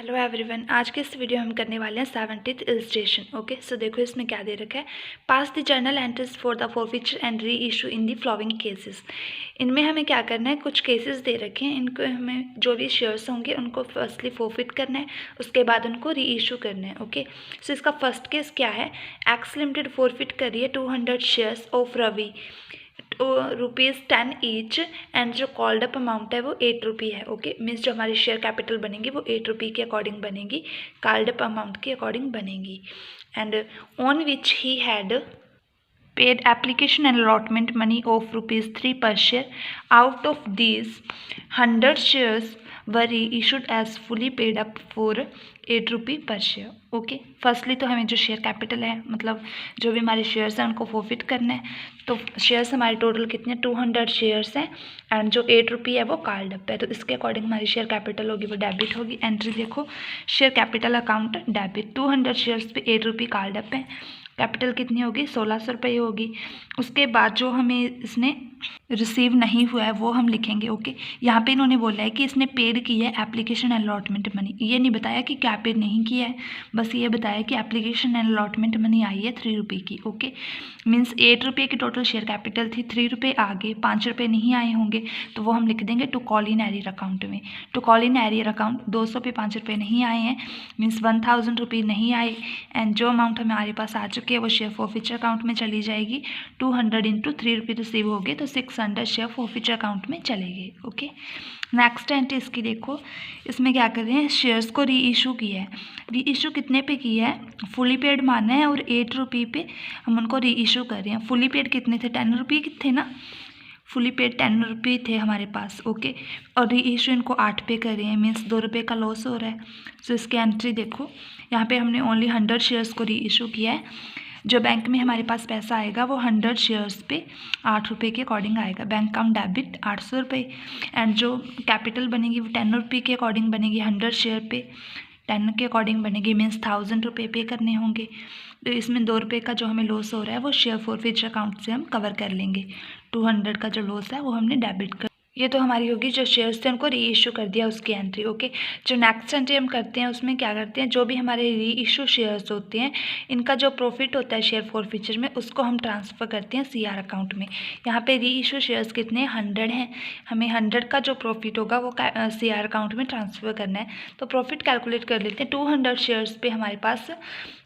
Hello everyone, आज के इस वीडियो में हम करने वाले हैं 70th इलस्ट्रेशन। ओके, सो देखो इसमें क्या दे रखा है। Pass the journal entries for the forfeiture and reissue in the following cases. इनमें हमें क्या करना है, कुछ केसेस दे रखे हैं, इनको हमें जो भी शेयर्स होंगे उनको फर्स्टली फॉरफिट करना है, उसके बाद उनको री इशू करना है। ओके, सो इसका फर्स्ट केस क्या है, एक्स लिमिटेड फॉरफिट कर रही है 200 शेयर्स ऑफ रवि ₹10 ईच एंड जो कॉल्ड अप अमाउंट है वो ₹8 है। ओके, मीन्स जो हमारी शेयर कैपिटल बनेगी वो ₹8 के अकॉर्डिंग बनेगी, कॉल्ड अप अमाउंट के अकॉर्डिंग बनेगी। And on which he had paid application and allotment money of ₹3 per share. Out of these, 100 shares were reissued as fully paid up for ₹8 per share. Okay, firstly तो हमें जो share capital है, मतलब जो भी हमारे shares हैं उनको फॉरफिट करना है। तो शेयर्स हमारे टोटल कितने, 200 शेयर्स हैं एंड जो ₹8 है वो कॉल्ड अप है, तो इसके अकॉर्डिंग हमारी शेयर कैपिटल होगी वो डेबिट होगी। एंट्री देखो, share capital account debit, 200 shares पे ₹8 कॉल्ड अप है, कैपिटल कितनी होगी, ₹1600 होगी। उसके बाद जो हमें इसने रिसीव नहीं हुआ है वो हम लिखेंगे। ओके, यहाँ पे इन्होंने बोला है कि इसने पेड की है एप्लीकेशन एंड अलॉटमेंट मनी, ये नहीं बताया कि क्या पेड नहीं किया है, बस ये बताया कि application and allotment money I है ₹3 की। ओके, मीन्स ₹8 की टोटल शेयर कैपिटल थी, ₹3 आगे, ₹5 नहीं आए होंगे, तो वो हम लिख देंगे to call in arrear account में। To call in arrear account 200 पे ₹5 नहीं आए हैं, मीन्स ₹1000 नहीं आए, एंड जो अमाउंट हमारे पास आ चुकी है वो शेयर फॉरफिचर अकाउंट में चली जाएगी। 200 इंटू ₹3 रिसीव हो गए तो 600 शेयर फॉरफिचर अकाउंट में चलेगी। ओके, नेक्स्ट एंट्री इसकी देखो, इसमें क्या कर रहे हैं, शेयर्स को री इशू किया है। री इशू कितने पे किया है, फुली पेड माना है और ₹8 पे हम उनको री इशू कर रहे हैं। फुली पेड कितने थे, ₹10 थे ना, फुली पेड ₹10 थे हमारे पास। ओके, और री इशू इनको 8 पे कर रहे हैं, मीन्स ₹2 का लॉस हो रहा है। सो इसकी एंट्री देखो, यहाँ पे हमने ओनली 100 शेयर्स को री इशू किया है। जो बैंक में हमारे पास पैसा आएगा वो 100 शेयर्स पे ₹8 के अकॉर्डिंग आएगा, बैंक अकाउंट डेबिट ₹800, एंड जो कैपिटल बनेगी वो ₹10 के अकॉर्डिंग बनेगी, 100 शेयर पे 10 के अकॉर्डिंग बनेगी, मीन्स ₹1000 पे करने होंगे। तो इसमें ₹2 का जो हमें लॉस हो रहा है वो शेयर फॉरफिचर अकाउंट से हम कवर कर लेंगे। 200 का जो लॉस है वो हमने डेबिट कर, ये तो हमारी होगी जो शेयर्स थे उनको री इशू कर दिया उसकी एंट्री। ओके, जो नेक्स्ट एंट्री हम करते हैं उसमें क्या करते हैं, जो भी हमारे री इशू शेयर्स होते हैं इनका जो प्रॉफिट होता है शेयर फॉरफिचर में उसको हम ट्रांसफ़र करते हैं सीआर अकाउंट में। यहाँ पे री इशू शेयर्स कितने, 100 हैं, हमें 100 का जो प्रॉफिट होगा वो सीआर अकाउंट में ट्रांसफ़र करना है। तो प्रॉफिट कैलकुलेट कर लेते हैं। 200 शेयर्स पे हमारे पास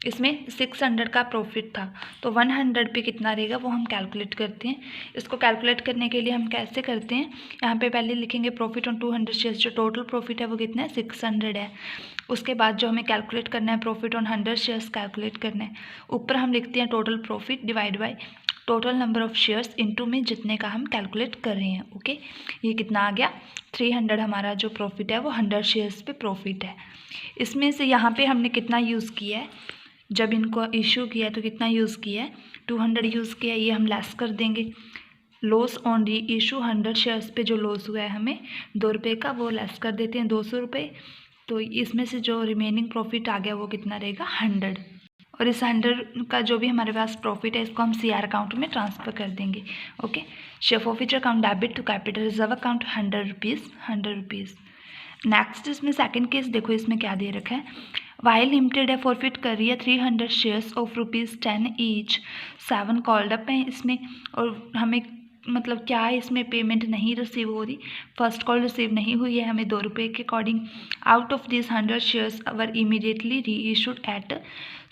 इसमें 600 का प्रॉफिट था, तो 100 पे कितना रहेगा वो हम कैलकुलेट करते हैं। इसको कैलकुलेट करने के लिए हम कैसे करते हैं, यहाँ पे पहले लिखेंगे प्रॉफिट ऑन 200 शेयर्स, जो टोटल प्रॉफिट है वो कितना है, 600 है। उसके बाद जो हमें कैलकुलेट करना है प्रॉफिट ऑन 100 शेयर्स कैलकुलेट करना है, ऊपर हम लिखते हैं total profit divide by total number of shares into में जितने का हम कैलकुलेट कर रहे हैं। ओके, ये कितना आ गया, 300 हमारा जो प्रॉफिट है वो 100 शेयर्स पे प्रॉफिट है। इसमें से यहाँ पे हमने कितना यूज़ किया है, जब इनको इशू किया है तो कितना यूज़ किया है, 200 यूज़ किया है, ये हम लेस कर देंगे। लॉस ऑन री इशू 100 शेयर्स पे जो लॉस हुआ है हमें ₹2 का, वो लेस कर देते हैं ₹200। तो इसमें से जो रिमेनिंग प्रॉफिट आ गया वो कितना रहेगा, 100, और इस 100 का जो भी हमारे पास प्रॉफिट है इसको हम सीआर अकाउंट में ट्रांसफ़र कर देंगे। Okay, share forfeiture account debit to capital reserve account ₹100। Next इसमें सेकंड केस देखो, इसमें क्या दे रखा है, वाई लिमिटेड है फॉरफिट कर रही है 300 shares of ₹10 each, 7 called up हैं इसमें, और हमें मतलब क्या है, इसमें पेमेंट नहीं रिसीव हो रही, फर्स्ट कॉल रिसीव नहीं हुई है हमें ₹2 के according. Out of this 100 shares were immediately री इशूड एट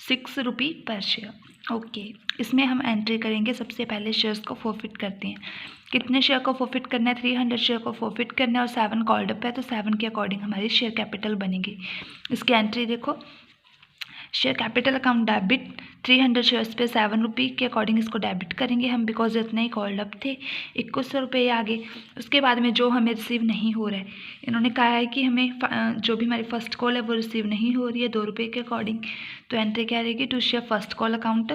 ₹6 पर शेयर। ओके, इसमें हम एंट्री करेंगे, सबसे पहले शेयर्स को फॉरफिट करते हैं। कितने शेयर को फॉरफिट करना है, 300 शेयर को फॉरफिट करना है, और 7 कॉल्ड अप है तो 7 के अकॉर्डिंग हमारी शेयर कैपिटल बनेगी। इसकी एंट्री देखो, share capital account debit 300 shares पे ₹7 के अकॉर्डिंग इसको डेबिट करेंगे हम, बिकॉज इतने ही कॉल्ड अप थे, ₹2100 आगे। उसके बाद में जो हमें रिसीव नहीं हो रहा है, इन्होंने कहा है कि हमें जो भी हमारी फर्स्ट कॉल है वो रिसीव नहीं हो रही है ₹2 के अकॉर्डिंग, तो एंट्री क्या रहेगी, to share first call account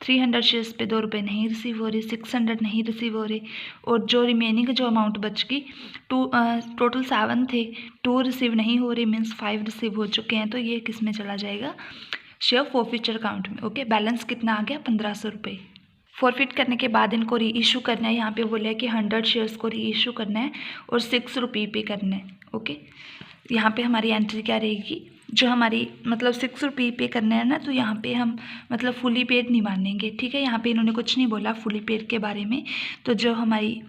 300 shares पे ₹2 नहीं रिसीव हो रही, 600 नहीं रिसीव हो रही, और जो रिमेनिंग जो अमाउंट बच गई, टोटल 7 थे, 2 रिसीव नहीं हो रही, मीन्स 5 रिसीव हो चुके हैं, तो ये किस में चला जाएगा, शेयर फॉरफिचर अकाउंट में। ओके, बैलेंस कितना आ गया, ₹1500। फॉरफिट करने के बाद इनको री इशू करना है, यहाँ पे बोला है कि 100 शेयर्स को री इशू करना है और ₹6 पे करना है। ओके, यहाँ पे हमारी एंट्री क्या रहेगी, जो हमारी मतलब 6 रुपये पे करना है ना, तो यहाँ पे हम मतलब फुली पेड नहीं मानेंगे, ठीक है। यहाँ पे इन्होंने कुछ नहीं बोला फुली पेड के बारे में। तो जो हमारी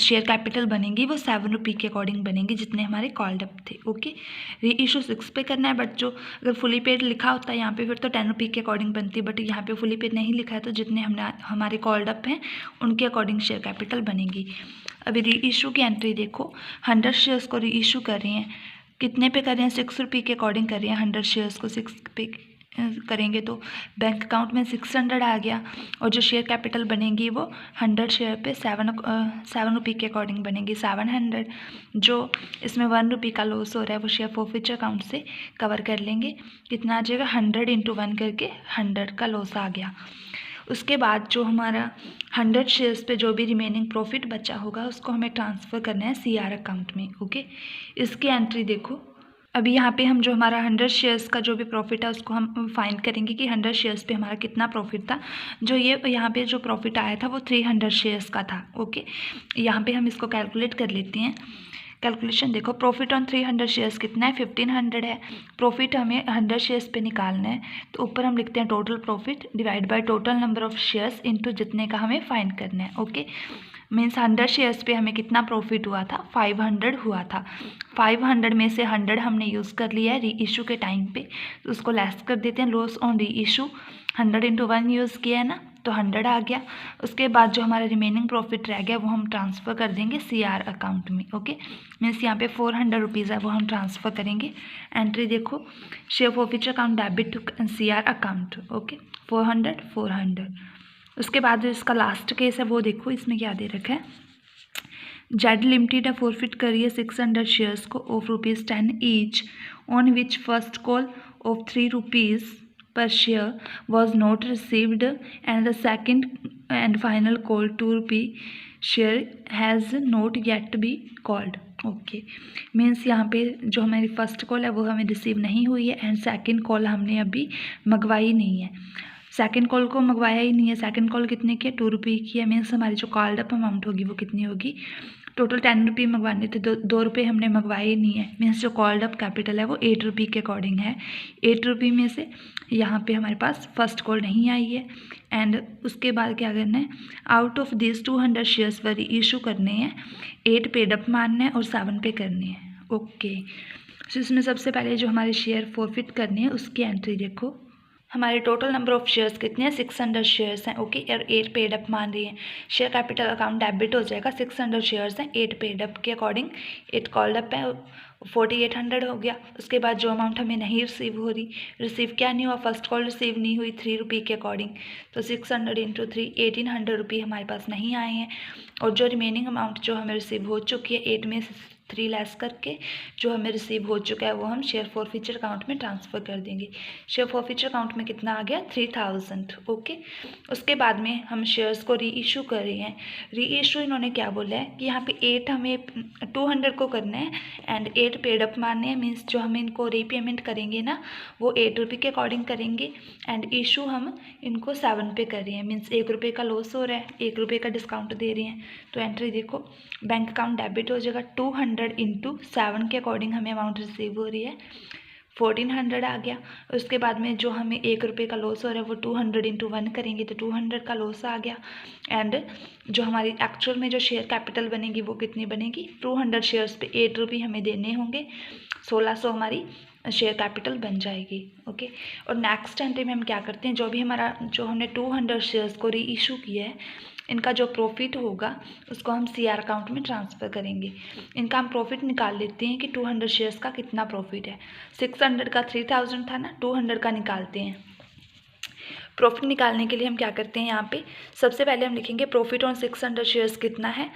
शेयर कैपिटल बनेगी वो 7 रुपये के अकॉर्डिंग बनेगी, जितने हमारे कॉल्ड अप थे, ओके। री इशू 6 पे करना है, बट जो अगर फुली पेड लिखा होता है यहाँ पे फिर तो 10 रुपये के अकॉर्डिंग बनती है, बट यहाँ पे फुली पेड नहीं लिखा है, तो जितने हमारे कॉल्ड अप हैं उनके अकॉर्डिंग शेयर कैपिटल बनेगी। अभी री इशू की एंट्री देखो, 100 शेयर्स को री इशू कर रहे हैं, कितने पे कर रहे हैं, 6 रुपये के अकॉर्डिंग कर रहे हैं। 100 शेयर्स को 6 पे करेंगे तो बैंक अकाउंट में 600 आ गया, और जो शेयर कैपिटल बनेगी वो 100 शेयर पे 7 रुपये के अकॉर्डिंग बनेगी 700। जो इसमें 1 रुपये का लॉस हो रहा है वो शेयर फॉरफीचर अकाउंट से कवर कर लेंगे। कितना आ जाएगा, 100 × 1 करके 100 का लॉस आ गया। उसके बाद जो हमारा 100 शेयर्स पे जो भी रिमेनिंग प्रॉफिट बचा होगा उसको हमें ट्रांसफ़र करना है CR अकाउंट में, ओके। इसकी एंट्री देखो, अभी यहाँ पे हम जो हमारा 100 शेयर्स का जो भी प्रॉफिट है उसको हम फाइंड करेंगे कि 100 शेयर्स पे हमारा कितना प्रॉफिट था। जो ये यहाँ पे जो प्रॉफिट आया था वो 300 शेयर्स का था, ओके। यहाँ पे हम इसको कैलकुलेट कर लेते हैं। कैलकुलेशन देखो, प्रॉफिट ऑन 300 शेयर्स कितना है, 1500 है। प्रॉफिट हमें 100 शेयर्स पे निकालना है, तो ऊपर हम लिखते हैं total profit divide by total number of shares into जितने का हमें फाइंड करना है, ओके। मीन्स 100 शेयर्स पे हमें कितना प्रॉफिट हुआ था, 500 हुआ था। 500 में से 100 हमने यूज़ कर लिया है री इशू के टाइम पे, तो उसको लेस कर देते हैं, लॉस ऑन री इशू। 100 × 1 यूज़ किया है ना, तो 100 आ गया। उसके बाद जो हमारा रिमेनिंग प्रॉफिट रह गया वो हम ट्रांसफ़र कर देंगे CR अकाउंट में, ओके। मीन्स यहाँ पे 400 रुपीज़ है वो हम ट्रांसफ़र करेंगे। एंट्री देखो, share forfeiture account debit to CR account, okay. 400। उसके बाद जो इसका लास्ट केस है वो देखो, इसमें क्या दे रखा है, जेड लिमिटेड है फॉरफिट करिए 600 शेयर्स को of ₹10 each, on which first call of 3 rupees per share was not received and the second and final call 2 rupee share has not yet be called, okay. Means यहाँ पे जो हमारी first call है वो हमें receive नहीं हुई है, एंड सेकंड कॉल हमने अभी मंगवाई नहीं है। सेकंड कॉल को मंगवाया ही नहीं है। सेकंड कॉल कितने की है, 2 रुपये की है। मीन्स हमारी जो कॉल्ड अप अमाउंट होगी वो कितनी होगी, टोटल 10 रुपये मंगवाने थे, 2 रुपये हमने मंगवाए ही नहीं है। मीन्स जो कॉल्ड अप कैपिटल है वो 8 रुपये के अकॉर्डिंग है। 8 रुपये में से यहाँ पे हमारे पास फर्स्ट कॉल नहीं आई है, एंड उसके बाद क्या करना है, out of this 200 shares were issue करने हैं, 8 पेड अप मानना है और 7 पे करने हैं, ओके। तो इसमें सबसे पहले जो हमारे शेयर फॉरफिट करने हैं उसकी एंट्री देखो, हमारे टोटल नंबर ऑफ शेयर्स कितने हैं, 600 शेयर्स हैं, ओके। और 8 पेड अप मान रही है, शेयर कैपिटल अकाउंट डेबिट हो जाएगा। 600 शेयर्स हैं, 8 पेड अप के अकॉर्डिंग 8 कॉल्ड अप है, 4800 हो गया। उसके बाद जो अमाउंट हमें नहीं रिसीव हो रही, रिसीव क्या नहीं हुआ, फर्स्ट कॉल रिसीव नहीं हुई 3 रुपये के अकॉर्डिंग, तो 600 × 3 1800 रुपये हमारे पास नहीं आए हैं। और जो रिमेनिंग अमाउंट जो हमें रिसीव हो चुकी है 8 में से 3 लेस करके जो हमें रिसीव हो चुका है वो हम शेयर फॉरफीचर अकाउंट में ट्रांसफ़र कर देंगे। शेयर फॉरफीचर अकाउंट में कितना आ गया, 3000, ओके। उसके बाद में हम शेयर्स को री इशू कर रहे हैं। री इशू इन्होंने क्या बोला है कि यहाँ पे 8 हमें 200 को करना है एंड 8 पेड अप मारने हैं। मीन्स जो हम इनको रीपेमेंट करेंगे ना वो 8 रुपये के अकॉर्डिंग करेंगे, एंड इशू हम इनको 7 पे कर रहे हैं। मीन्स 1 रुपये का लॉस हो रहा है, 1 रुपये का डिस्काउंट दे रहे हैं। तो एंट्री देखो, बैंक अकाउंट डेबिट हो जाएगा, 200 × 7 के अकॉर्डिंग हमें अमाउंट रिसीव हो रही है, 1400 आ गया। उसके बाद में जो हमें 1 रुपये का लॉस हो रहा है वो 200 × 1 करेंगे तो 200 का लॉस आ गया। एंड जो हमारी एक्चुअल में जो शेयर कैपिटल बनेगी वो कितनी बनेगी, 200 शेयर्स पे 8 रुपये हमें देने होंगे, 1600 हमारी शेयर कैपिटल बन जाएगी, ओके। और नेक्स्ट एंट्री में हम क्या करते हैं, जो भी हमारा जो हमने 200 शेयर्स को री इशू किया है इनका जो प्रॉफिट होगा उसको हम CR अकाउंट में ट्रांसफ़र करेंगे। इनका हम प्रॉफिट निकाल लेते हैं कि 200 शेयर्स का कितना प्रॉफिट है। 600 का 3000 था ना, 200 का निकालते हैं। प्रॉफिट निकालने के लिए हम क्या करते हैं, यहाँ पे सबसे पहले हम लिखेंगे प्रॉफिट ऑन 600 शेयर्स कितना है,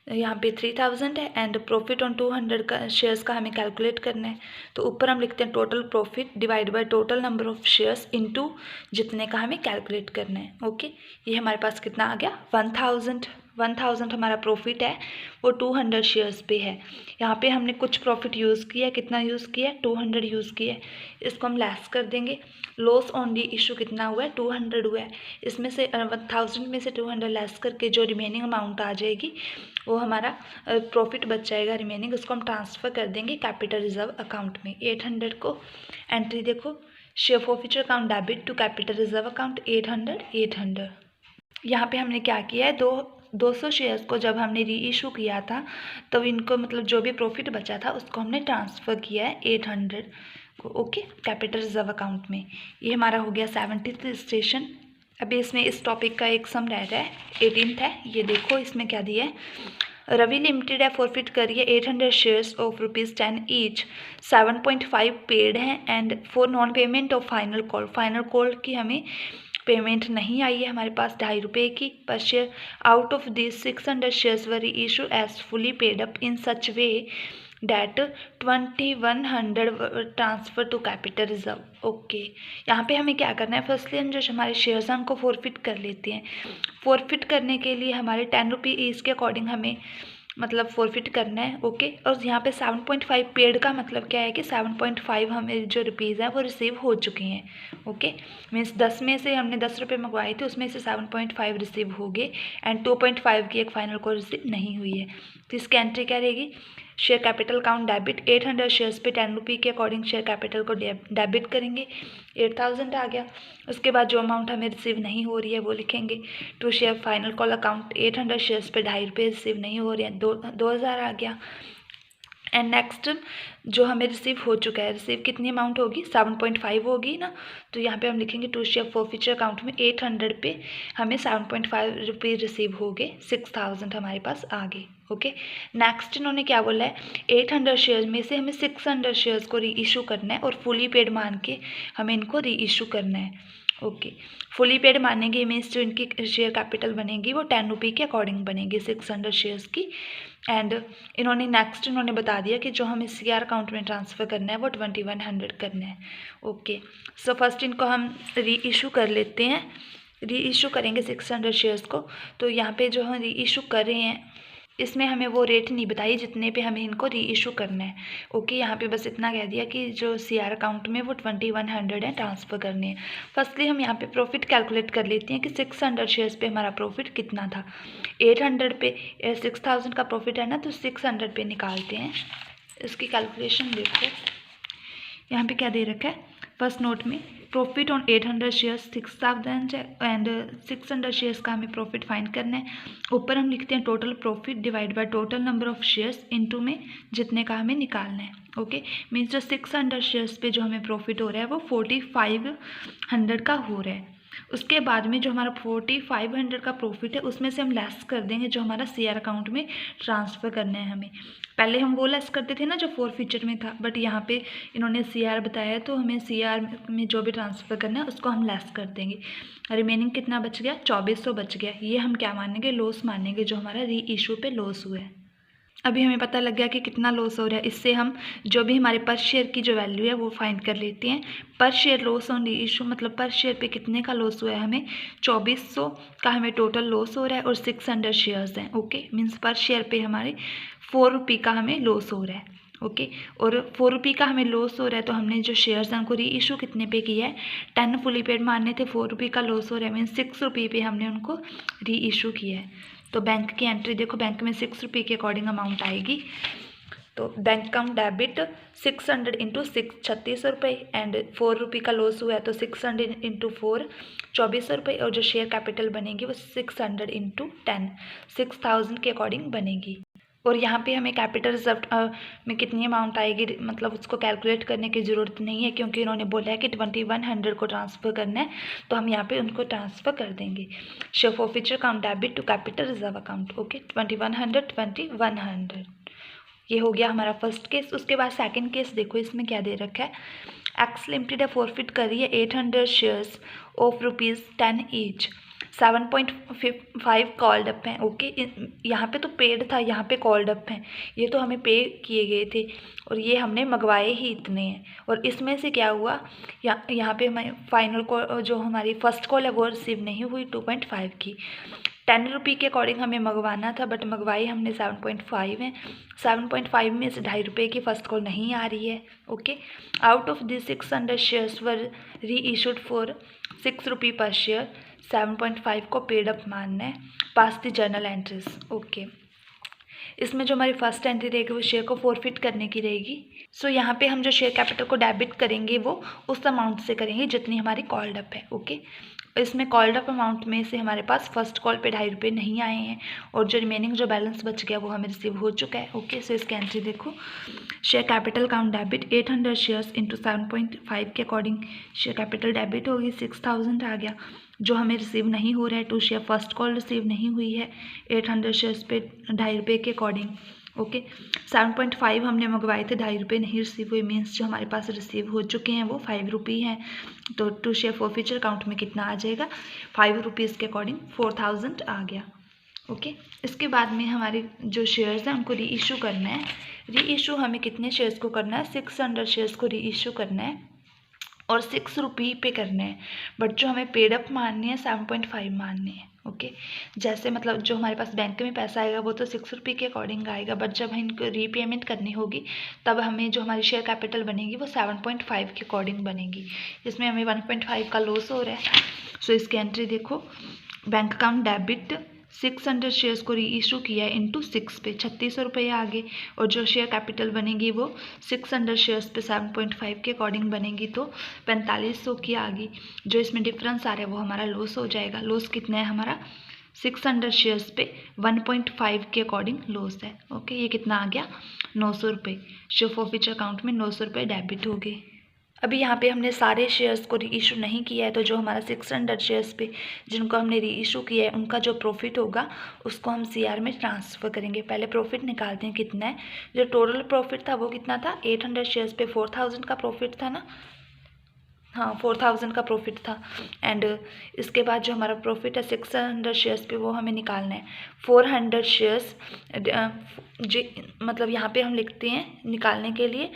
यहाँ पे 3000 है, एंड प्रॉफिट ऑन 200 का शेयर्स का हमें कैलकुलेट करना है। तो ऊपर हम लिखते हैं total profit divide by total number of shares into जितने का हमें कैलकुलेट करना है, ओके। ये हमारे पास कितना आ गया, 1000 हमारा प्रॉफिट है वो 200 शेयर्स पे है। यहाँ पे हमने कुछ प्रॉफिट यूज़ किया, कितना यूज़ किया, 200 यूज़ किया है। इसको हम लेस कर देंगे। लॉस ऑन री इशू कितना हुआ है, 200 हुआ है। इसमें से 1000 में से 200 लेस करके जो रिमेनिंग अमाउंट आ जाएगी वो हमारा प्रॉफिट बच जाएगा रिमेनिंग, उसको हम ट्रांसफ़र कर देंगे कैपिटल रिजर्व अकाउंट में। 800 को एंट्री देखो, share forfeiture account debit to capital reserve account 800। यहाँ पे हमने क्या किया है, 200 शेयर्स को जब हमने री इशू किया था तब इनको मतलब जो भी प्रॉफिट बचा था उसको हमने ट्रांसफ़र किया है 800 को, ओके, कैपिटल रिजर्व अकाउंट में। ये हमारा हो गया 70th स्टेशन। अभी इसमें इस टॉपिक का एक सम रह रहा है, 18th है। ये देखो इसमें क्या दिया है, रवि लिमिटेड है फॉरफिट करिए 800 शेयर्स ऑफ ₹10 ईच, 7.5 पेड हैं and for non payment of final call. Final call की हमें पेमेंट नहीं आई है हमारे पास ₹2.5 की per share. Out of this 600 shares were issue as fully paid up in such way that 2100 transfer to capital reserve, okay. यहाँ पे हमें क्या करना है, फर्स्टली हम जो हमारे शेयर्स हैं उनको फॉरफिट कर लेते हैं। फॉरफिट करने के लिए हमारे ₹10 ईच के अकॉर्डिंग हमें मतलब फॉरफिट करना है, ओके। और यहाँ पे 7.5 पेड का मतलब क्या है कि 7.5 हमें जो रुपीज़ हैं वो रिसीव हो चुके हैं, ओके। मीन्स 10 में से हमने ₹10 मंगवाए थे, उसमें से 7.5 रिसीव हो गए एंड 2.5 की एक फाइनल को रिसीव नहीं हुई है। तो इसकी एंट्री क्या रहेगी, share capital account debit 800 shares पे ₹10 के अकॉर्डिंग शेयर कैपिटल को डेबिट करेंगे, 8000 आ गया। उसके बाद जो अमाउंट हमें रिसीव नहीं हो रही है वो लिखेंगे to share final call account 800 shares पे ₹2.5 रिसीव नहीं हो रहे हैं, 2000 आ गया। एंड नेक्स्ट जो हमें रिसीव हो चुका है, रिसीव कितनी अमाउंट होगी, 7.5 होगी ना। तो यहाँ पे हम लिखेंगे टू शेयर फॉरफीचर अकाउंट में 800 पे हमें 7.5 रुपीज़ रिसीव हो गए, 6000 हमारे पास आ गए, ओके। नेक्स्ट इन्होंने क्या बोला है, 800 शेयर्स में से हमें 600 शेयर्स को री इशू करना है और फुली पेड मान के हमें इनको री इशू करना है, ओके। फुली पेड मानेंगे मीन्स जो इनकी शेयर कैपिटल बनेगी वो ₹10 के अकॉर्डिंग बनेगी 600 शेयर्स की। एंड इन्होंने बता दिया कि जो हमें CR अकाउंट में ट्रांसफ़र करना है वो 2100 करना है, ओके। सो फर्स्ट इनको हम री इशू कर लेते हैं, री इशू करेंगे 600 शेयर्स को। तो यहाँ पे जो हम री इशू कर रहे हैं इसमें हमें वो रेट नहीं बताई जितने पे हमें इनको री इशू करना है, ओके। यहाँ पे बस इतना कह दिया कि जो CR अकाउंट में वो 2100 है, ट्रांसफ़र करने हैं। फर्स्टली हम यहाँ पे प्रॉफिट कैलकुलेट कर लेते हैं कि 600 शेयर्स पे हमारा प्रॉफिट कितना था। 800 पे 6000 का प्रॉफिट है ना, तो 600 पे निकालते हैं। इसकी कैलकुलेशन देखो, यहाँ पे क्या दे रखा है, फर्स्ट नोट में profit on 800 shares 6000 and 600 shares का हमें प्रॉफिट फाइंड करना है। ऊपर हम लिखते हैं total profit divide by total number of shares into में जितने का हमें निकालना है, ओके। मीन्स जो 600 शेयर्स पे जो हमें प्रॉफिट हो रहा है वो 4500 का हो रहा है। उसके बाद में जो हमारा 4500 का प्रॉफिट है उसमें से हम लेस कर देंगे जो हमारा CR अकाउंट में ट्रांसफ़र करना है हमें। पहले हम वो लेस करते थे ना जो फॉरफीचर में था, बट यहाँ पे इन्होंने CR बताया तो हमें CR में जो भी ट्रांसफ़र करना है उसको हम लेस कर देंगे। रिमेनिंग कितना बच गया, 2400 बच गया। ये हम क्या मानेंगे, लॉस मानेंगे, जो हमारा री इशू पे लॉस हुआ है। अभी हमें पता लग गया कि कितना लॉस हो रहा है। इससे हम जो भी हमारे पर शेयर की जो वैल्यू है वो फाइंड कर लेते हैं। पर शेयर लॉस ऑन री इशू मतलब पर शेयर पे कितने का लॉस हुआ है, हमें 2400 का हमें टोटल लॉस हो रहा है और 600 शेयर्स हैं, ओके। मीन्स पर शेयर पे हमारे ₹4 का हमें लॉस हो रहा है, ओके। और ₹4 का हमें लॉस हो रहा है तो हमने जो शेयर्स हैं उनको री इशू कितने पे किया है, 10 फुली पेड मारने थे, ₹4 का लॉस हो रहा है, मीन्स ₹6 पे हमने उनको री इशू किया है। तो बैंक की एंट्री देखो, बैंक में ₹6 के अकॉर्डिंग अमाउंट आएगी। तो bank account debit 600 into 6 ₹3600 and ₹4 का लॉस हुआ है तो 600 इंटू 4 ₹2400 और जो शेयर कैपिटल बनेगी वो 600 इंटू 10 6000 के अकॉर्डिंग बनेगी। और यहाँ पे हमें कैपिटल रिजर्व में कितनी अमाउंट आएगी मतलब उसको कैलकुलेट करने की ज़रूरत नहीं है क्योंकि इन्होंने बोला है कि 2100 को ट्रांसफ़र करना है, तो हम यहाँ पे उनको ट्रांसफ़र कर देंगे। Share forfeiture account debit to capital reserve account, okay. 2100 ये हो गया हमारा फर्स्ट केस। उसके बाद सेकंड केस देखो, इसमें क्या दे रखा है, एक्स लिमिटेड है फॉरफिट कर रही है 800 shares of ₹10 each, 7.5 called up हैं, ओके। यहाँ पे तो पेड था, यहाँ पे कॉल्ड अप हैं, ये तो हमें पे किए गए थे और ये हमने मंगवाए ही इतने हैं। और इसमें से क्या हुआ, यहाँ पे हमें फाइनल कॉल जो हमारी फर्स्ट कॉल है वो रिसीव नहीं हुई 2.5 की। ₹10 के अकॉर्डिंग हमें मंगवाना था, बट मंगवाई हमने 7.5 है। 7.5 में से ₹2.5 की फ़र्स्ट कॉल नहीं आ रही है। Okay, out of this 600 shares वर री इशूड फॉर ₹6 पर शेयर। 7.5 को पेड अप मानना है। Pass the journal entries. Okay, इसमें जो हमारी फर्स्ट एंट्री रहेगी वो शेयर को फॉरफिट करने की रहेगी। सो यहाँ पे हम जो शेयर कैपिटल को डेबिट करेंगे वो उस अमाउंट से करेंगे जितनी हमारी कॉल्ड अप है। ओके, इसमें कॉल्ड अप अमाउंट में से हमारे पास फर्स्ट कॉल पे ₹2.5 नहीं आए हैं और जो रिमेनिंग जो बैलेंस बच गया वो हमें रिसीव हो चुका है। ओके, सो इसकी एंट्री देखो, share capital count debit 800 shares into 7.5 के अकॉर्डिंग शेयर कैपिटल डेबिट होगी, 6000 आ गया जो हमें रिसीव नहीं हो रहा है। 2 शेयर फर्स्ट कॉल रिसीव नहीं हुई है 800 शेयर्स पे ₹2.5 के अकॉर्डिंग। ओके, 7.5 हमने मंगवाए थे, ₹2.5 नहीं रिसीव हुए, मीन्स जो हमारे पास रिसीव हो चुके हैं वो ₹5 हैं। तो 2 शेयर फॉरफीचर अकाउंट में कितना आ जाएगा, ₹5 के अकॉर्डिंग 4000 आ गया। ओके, इसके बाद में हमारे जो शेयर्स हैं उनको री इशू करना है। री इशू हमें कितने शेयर्स को करना है, 600 शेयर्स को री इशू करना है और ₹6 पे करना है, बट जो हमें पेड अप माननी है 7.5 माननी है। ओके, जैसे मतलब जो हमारे पास बैंक में पैसा आएगा वो तो ₹6 के अकॉर्डिंग आएगा, बट जब इनको रीपेमेंट करनी होगी तब हमें जो हमारी शेयर कैपिटल बनेगी वो 7.5 के अकॉर्डिंग बनेगी। इसमें हमें 1.5 का लॉस हो रहा है। सो इसकी एंट्री देखो, बैंक अकाउंट डेबिट 600 शेयर्स को री इशू किया है इंटू 6 पे ₹3600 आ गए और जो शेयर कैपिटल बनेगी वो 600 शेयर्स पे 7.5 के अकॉर्डिंग बनेगी तो 4500 की आ गई। जो इसमें डिफरेंस आ रहा है वो हमारा लॉस हो जाएगा। लॉस कितना है हमारा, 600 शेयर्स पे 1.5 के अकॉर्डिंग लॉस है। ओके, ये कितना आ गया, ₹900। शेयर फॉरफीचर अकाउंट में ₹900 डेबिट हो गए। अभी यहाँ पे हमने सारे शेयर्स को री इशू नहीं किया है, तो जो हमारा 600 शेयर्स पे जिनको हमने री इशू किया है उनका जो प्रॉफिट होगा उसको हम सीआर में ट्रांसफ़र करेंगे। पहले प्रॉफिट निकालते हैं कितना है। जो टोटल प्रॉफिट था वो कितना था, 800 शेयर्स पे 4000 का प्रॉफिट था ना, हाँ 4000 का प्रॉफिट था। एंड इसके बाद जो हमारा प्रॉफिट है 600 शेयर्स पे वो हमें निकालना है। 400 शेयर्स जो मतलब यहाँ पे हम लिखते हैं निकालने के लिए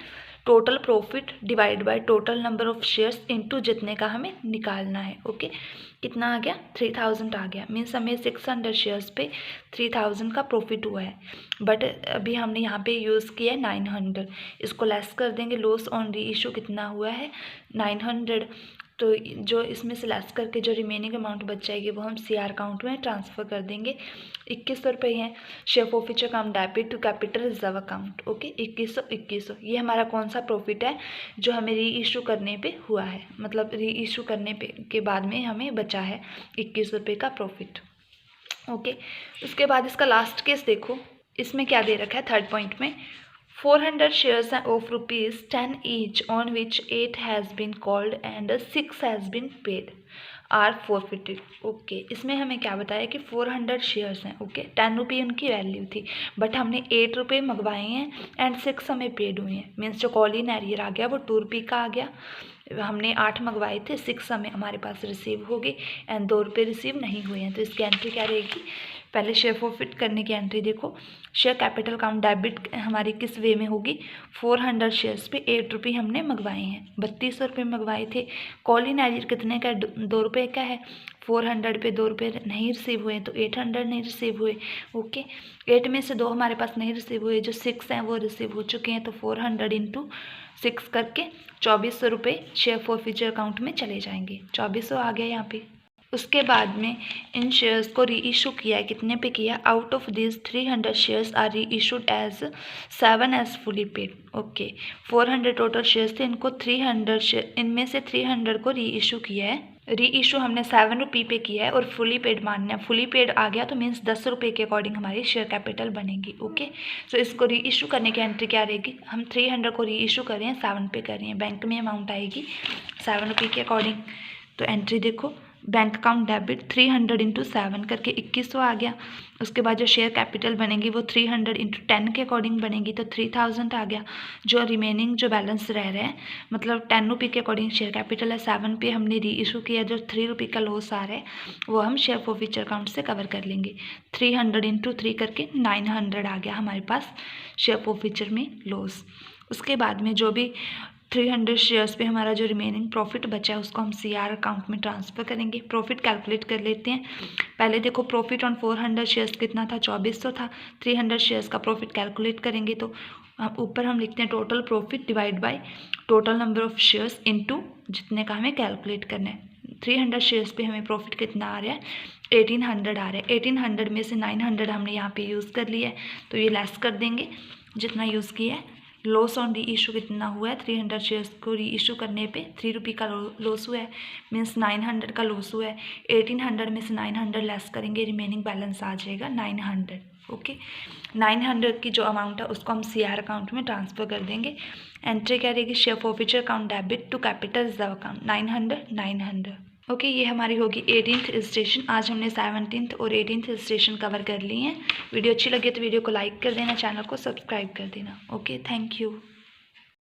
total profit divide by total number of shares into जितने का हमें निकालना है। ओके, कितना आ गया, 3000 आ गया। मीन्स हमें 600 शेयर्स पे 3000 का प्रॉफिट हुआ है, बट अभी हमने यहाँ पे यूज़ किया है 900। इसको लेस कर देंगे, लॉस ऑन री इशू कितना हुआ है 900। तो जो इसमें से लेस करके जो रिमेनिंग अमाउंट बच जाएगी वो हम सीआर अकाउंट में ट्रांसफ़र कर देंगे। 2100 हैं। Share forfeiture account debit to capital reserve account. Okay, 2100 ये हमारा कौन सा प्रॉफिट है जो हमें री इशू करने पे हुआ है, मतलब री इशू करने पे के बाद में हमें बचा है ₹21 का प्रॉफिट। ओके, उसके बाद इसका लास्ट केस देखो, इसमें क्या दे रखा है थर्ड पॉइंट में, 400 shares of ₹10 each on which 8 has been called and 6 has been paid are forfeited। Okay, इसमें हमें क्या बताया कि 400 शेयर्स हैं। ओके, ₹10 उनकी वैल्यू थी, बट हमने ₹8 मंगवाए हैं एंड 6 हमें पेड हुए हैं। मीन्स जो कॉल इन एरियर आ गया वो ₹2 का आ गया। हमने 8 मंगवाए थे, 6 हमें हमारे पास रिसीव हो गए एंड ₹2 रिसीव नहीं हुए हैं। तो इसकी एंट्री क्या रहेगी, पहले शेयर फॉरफिट करने की एंट्री देखो। शेयर कैपिटल अकाउंट डेबिट हमारी किस वे में होगी, 400 शेयर्स पे ₹8 हमने मंगवाए हैं, ₹3200 मंगवाए थे। कॉल इन एरियर कितने का, ₹2 का है। 400 पे ₹2 नहीं रिसीव हुए तो 800 नहीं रिसीव हुए। ओके, 8 में से 2 हमारे पास नहीं रिसीव हुए, जो 6 हैं वो रिसीव हो चुके हैं। तो 400 इंटू 6 करके ₹2400 शेयर फॉरफीचर अकाउंट में चले जाएंगे। 2400 आ गया यहाँ पे। उसके बाद में इन शेयर्स को री इशू किया है, कितने पे किया, out of this 300 shares are reissued as 7 as fully paid. Okay, 400 total shares थे, इनको 300 इनमें से 300 को री इशू किया है। री इशू हमने ₹7 पे किया है और फुली पेड मानना है। फुली पेड आ गया तो मीन्स ₹10 के अकॉर्डिंग हमारी शेयर कैपिटल बनेगी। ओके, सो इसको री इशू करने की एंट्री क्या रहेगी, हम 300 को री इशू कर रहे हैं, 7 पे कर रहे हैं, बैंक में अमाउंट आएगी ₹7 के अकॉर्डिंग। तो एंट्री देखो, बैंक अकाउंट डेबिट 300 इंटू 7 करके 2100 आ गया। उसके बाद जो शेयर कैपिटल बनेगी वो 300 इंटू 10 के अकॉर्डिंग बनेगी तो 3000 आ गया। जो रिमेनिंग जो बैलेंस रह रहे हैं, मतलब ₹10 के अकॉर्डिंग शेयर कैपिटल है, 7 पे हमने री इशू किया, जो ₹3 का लॉस आ रहा है वो हम शेयर फॉरफीचर अकाउंट से कवर कर लेंगे। 300 इंटू 3 करके 900 आ गया हमारे पास शेयर फॉरफीचर में लॉस। उसके बाद में जो भी 300 शेयर्स पे हमारा जो रिमेनिंग प्रॉफिट बचा है उसको हम CR अकाउंट में ट्रांसफ़र करेंगे। प्रॉफिट कैलकुलेट कर लेते हैं। पहले देखो प्रॉफिट ऑन 400 शेयर्स कितना था, 2400 था। 300 शेयर्स का प्रॉफिट कैलकुलेट करेंगे तो ऊपर हम लिखते हैं total profit divide by total number of shares into जितने का हमें कैलकुलेट करना है। 300 शेयर्स पे हमें प्रॉफिट कितना आ रहा है, 1800 आ रहा है। 1800 में से 900 हमने यहाँ पे यूज़ कर लिया है तो ये लेस कर देंगे जितना यूज़ किया है। लॉस ऑन री इशू कितना हुआ है, 300 शेयर्स को री इशू करने पे 3 रुपये का लॉस हुआ है, मीन्स 900 का लॉस हुआ है। 1800 में से 900 लेस करेंगे, रिमेनिंग बैलेंस आ जाएगा 900। ओके, 900 की जो अमाउंट है उसको हम CR अकाउंट में ट्रांसफ़र कर देंगे। एंट्री क्या रहेगी, share forfeiture account debit to capital reserve account 900। Okay, ये हमारी होगी 18th रजिस्ट्रेशन। आज हमने 17th और 18th रजिस्ट्रेशन कवर कर ली हैं। वीडियो अच्छी लगी तो वीडियो को लाइक कर देना, चैनल को सब्सक्राइब कर देना। Okay, thank you.